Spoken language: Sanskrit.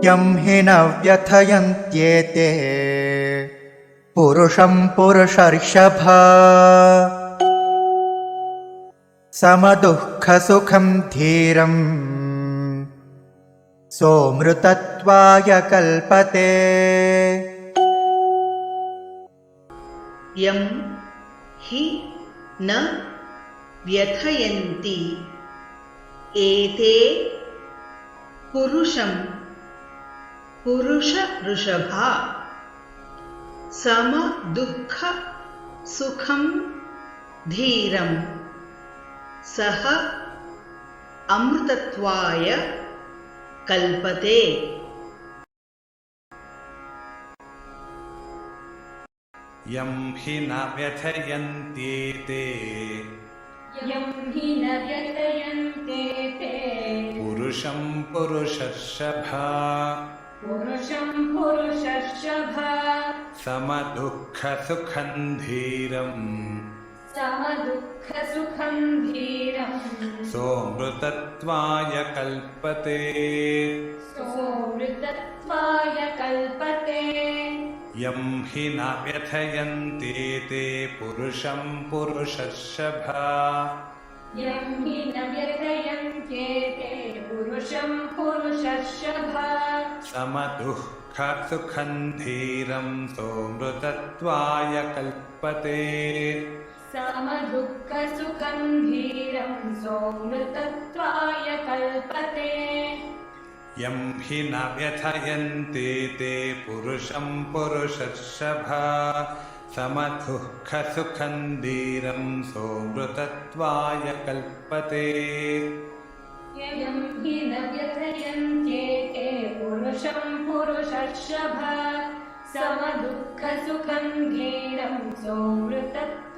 यं हि न व्यथयन्त्येते पुरुषं पुरुषर्षभ समदुःखसुखं धीरं सोऽमृतत्वाय कल्पते। यं हि न व्यथयन्ति एते पुरुषं पुरुषऋषभा समदुःखसुखं धीरं सः अमृतत्वाय कल्पते। यं हि न व्यथयन्त्येते पुरुषं पुरुषर्षभा समदुःखसुखं धीरं सोऽमृतत्वाय कल्पते। यं हि न व्यथयन्त्येते पुरुषं पुरुषर्षभा समदुःखसुखं धीरं सोऽमृतत्वाय कल्पते। यं हि न व्यथयन्त्येते पुरुषं पुरुषर्षभा समदुःखसुखं धीरं सोऽमृतत्वाय कल्पते। यं हि न व्यथयन्त्येते पुरुषं पुरुषर्षभा समदुःखसुखं धीरं सोऽमृतत्वाय